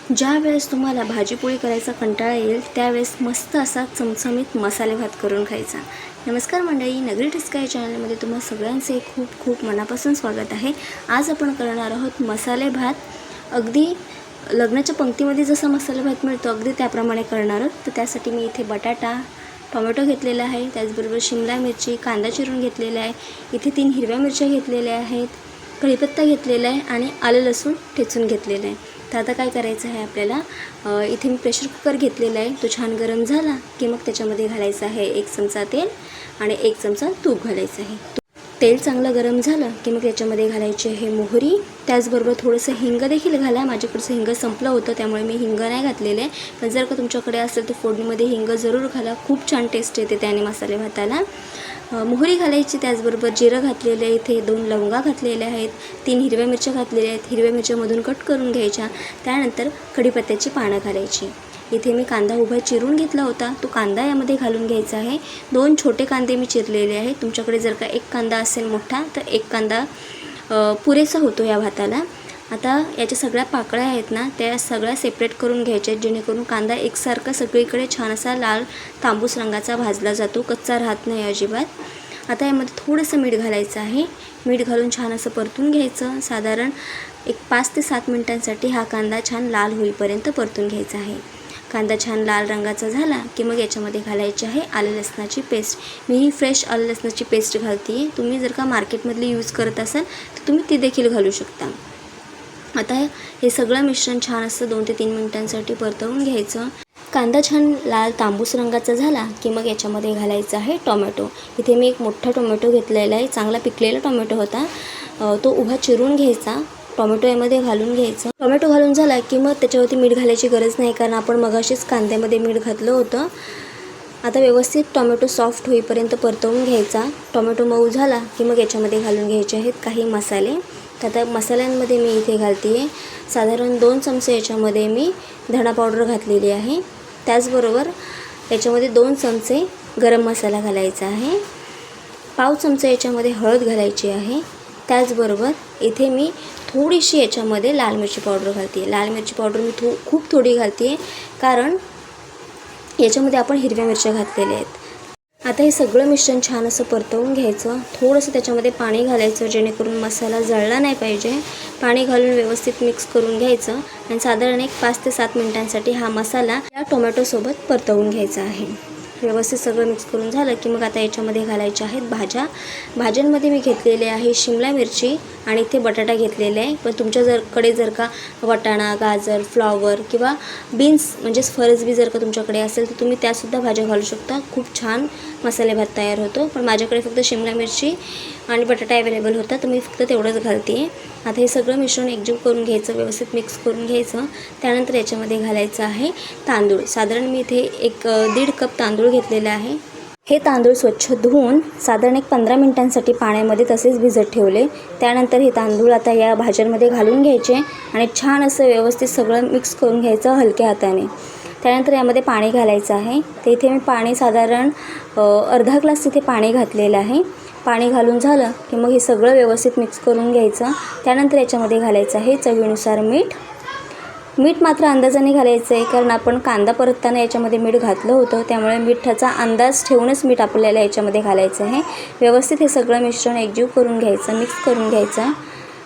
ज्यावेळेस तुम्हाला भाजीपोळी करायचा कंटाळा येईल त्यावेळेस मस्त असा चमचमीत मसाले भात करून खायचा। नमस्कार मंडळी, नगरी टिस्का या चॅनलमध्ये तुम्हा सगळ्यांचे खूप खूप मनापासून स्वागत आहे। आज आपण करणार आहोत मसाले भात। अगदी लग्नाच्या पंक्तीमध्ये जसा मसाले भात मिळतो अगदी त्याप्रमाणे करणार आहोत। तर त्यासाठी मी इथे बटाटा, टोमॅटो घेतलेला आहे, त्याचबरोबर शिमला मिरची, कांदा चिरून घेतलेला आहे, इथे 3 हिरव्या मिरच्या घेतलेल्या आहेत, कढीपत्ता घेतलेला आहे आणि आलं लसूण ठेचून घेतलेलं आहे। तर आता काय करायचं आहे आपल्याला, इथे मी प्रेशर कुकर घेतलेला आहे। तो छान गरम झाला की मग त्याच्यामध्ये घालायचं आहे 1 चमचा तेल आणि 1 चमचा तूप घालायचं आहे। तेल चांगलं गरम झालं की मग त्याच्यामध्ये घालायची आहे मोहरी, त्याचबरोबर थोडंसं हिंग देखील घाला। माझ्याकडचं हिंग संपलं होतं त्यामुळे मी हिंग नाही घातलेलं आहे, पण जर का तुमच्याकडे असेल तर फोडणीमध्ये हिंग जरूर घाला, खूप छान टेस्ट येते त्याने मसाले भाताला। मोहरी घालायची, त्याचबरोबर जिरं घातलेलं आहे, इथे 2 लवंगा घातलेल्या आहेत, 3 हिरव्या मिरच्या घातलेल्या आहेत, हिरव्या मिरच्यामधून कट करून घ्यायच्या। त्यानंतर कढीपत्त्याची पानं घालायची। इथे मी कांदा उभा चिरून घेतला होता, तो कांदा यामध्ये घालून घ्यायचा आहे। 2 छोटे कांदे मी चिरलेले आहेत, तुमच्याकडे जर का 1 कांदा असेल मोठा तर 1 कांदा पुरेसा होतो या भाताला। आता याच्या सगळ्या पाकळ्या आहेत ना त्या सगळ्या सेपरेट करून घ्यायच्या जेणेकरून कांदा एकसारखा सगळीकडे छान असा लाल तांबूस रंगाचा भाजला जातो, कच्चा राहत नाही अजिबात। आता यामध्ये थोडंसं मीठ घालायचं आहे, मीठ घालून छान असं परतून घ्यायचं। साधारण एक 5 ते 7 मिनिटांसाठी हा कांदा छान लाल होईपर्यंत परतून घ्यायचा आहे। कांदा छान लाल रंगाचा झाला की मग याच्यामध्ये घालायची आहे आलं लसणाची पेस्ट। मी ही फ्रेश आलं लसणाची पेस्ट घालते, तुम्ही जर का मार्केटमधली यूज करत असाल तर तुम्ही ती देखील घालू शकता। आता हे सगळं मिश्रण छान असं 2 ते 3 मिनिटांसाठी परतवून घ्यायचं। कांदा छान लाल तांबूस रंगाचा झाला की मग याच्यामध्ये घालायचं आहे टोमॅटो। इथे मी एक मोठा टोमॅटो घेतलेला आहे, चांगला पिकलेला टोमॅटो होता, तो उभा चिरून घ्यायचा। टोमॅटो यामध्ये घालून घ्यायचं। टोमॅटो घालून झाला की मग त्याच्यावरती मीठ घालायची गरज नाही, कारण आपण मगाशीच कांद्यामध्ये मीठ घातलं होतं। आता व्यवस्थित टोमॅटो सॉफ्ट होईपर्यंत परतवून घ्यायचा। टोमॅटो मऊ झाला की मग याच्यामध्ये घालून घ्यायचे आहेत काही मसाले। तर आता मसाल्यांमध्ये मी इथे घालते आहे साधारण 2 चमचे याच्यामध्ये मी धणा पावडर घातलेली आहे, त्याचबरोबर याच्यामध्ये 2 चमचे गरम मसाला घालायचा आहे, पाव चमचा याच्यामध्ये हळद घालायची आहे, त्याचबरोबर इथे मी थोडीशी याच्यामध्ये लाल मिरची पावडर घालते आहे। लाल मिरची पावडर मी खूप थोडी घालते आहे, कारण याच्यामध्ये आपण हिरव्या मिरच्या घातलेल्या आहेत। आता हे सगळं मिश्रण छान असं परतवून घ्यायचं। थोडंसं त्याच्यामध्ये पाणी घालायचं जेणेकरून मसाला जळला नाही पाहिजे। पाणी घालून व्यवस्थित मिक्स करून घ्यायचं आणि साधारण एक 5 ते 7 मिनिटांसाठी हा मसाला या टोमॅटोसोबत परतवून घ्यायचा आहे। व्यवस्थित सगळं मिक्स करून झालं की मग आता याच्यामध्ये घालायच्या आहेत भाज्या। भाज्यांमध्ये मी घेतलेले आहे शिमला मिरची आणि इथे बटाटा घेतलेला आहे, पण तुमच्याकडे जर का वाटाणा, गाजर, फ्लॉवर किंवा बीन्स म्हणजेच फरसबी जर का तुमच्याकडे असेल तर तुम्ही त्यासुद्धा भाज्या घालू शकता, खूप छान मसाले भात तयार होतो। पण माझ्याकडे फक्त शिमला मिरची आणि बटाटा अवेलेबल होता तर मी फक्त तेवढंच घालते आहे। आता हे सगळं मिश्रण एकजीव करून घ्यायचं, व्यवस्थित मिक्स करून घ्यायचं। त्यानंतर याच्यामध्ये घालायचं आहे तांदूळ। साधारण मी इथे 1-1.5 कप तांदूळ घेतलेला आहे। हे तांदूळ स्वच्छ धुवून साधारण एक 15 मिनिटांसाठी पाण्यामध्ये तसेच भिजत ठेवले। त्यानंतर हे तांदूळ आता या भाज्यांमध्ये घालून घ्यायचे आणि छान असं व्यवस्थित सगळं मिक्स करून घ्यायचं हलक्या हाताने। त्यानंतर यामध्ये पाणी घालायचं आहे, तर इथे मी पाणी साधारण अर्धा ग्लास इथे पाणी घातलेलं आहे। पाणी घालून झालं की मग हे सगळं व्यवस्थित मिक्स करून घ्यायचं। त्यानंतर याच्यामध्ये घालायचं आहे चवीनुसार मीठ। मीठ मात्र अंदाजाने घालायचं आहे, कारण आपण कांदा परतताना याच्यामध्ये मीठ घातलं होतं, त्यामुळे मिठाचा अंदाज ठेवूनच मीठ आपल्याला याच्यामध्ये घालायचं आहे। व्यवस्थित हे सगळं मिश्रण एकजीव करून घ्यायचं, मिक्स करून घ्यायचं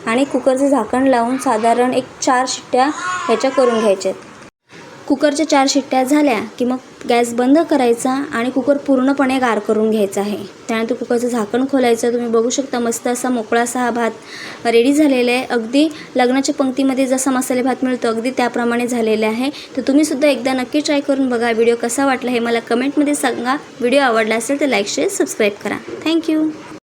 आणि कुकरचं झाकण लावून साधारण एक 4 शिट्ट्या ह्याच्या करून घ्यायच्या। कुकरच्या 4 शिट्ट्या झाल्या की मग गॅस बंद करायचा आणि कुकर पूर्णपणे गार करून घ्यायचा आहे। त्यानंतर कुकरचं झाकण खोलायचं। तुम्ही बघू शकता मस्त असा मोकळा असा हा भात रेडी झालेला आहे। अगदी लग्नाच्या पंक्तीमध्ये जसा मसाले भात मिळतो अगदी त्याप्रमाणे झालेला आहे। तर तुम्हीसुद्धा एकदा नक्की ट्राय करून बघा। व्हिडिओ कसा वाटला हे मला कमेंटमध्ये सांगा। व्हिडिओ आवडला असेल तर लाईक, शेअर, सबस्क्राईब करा। थँक्यू।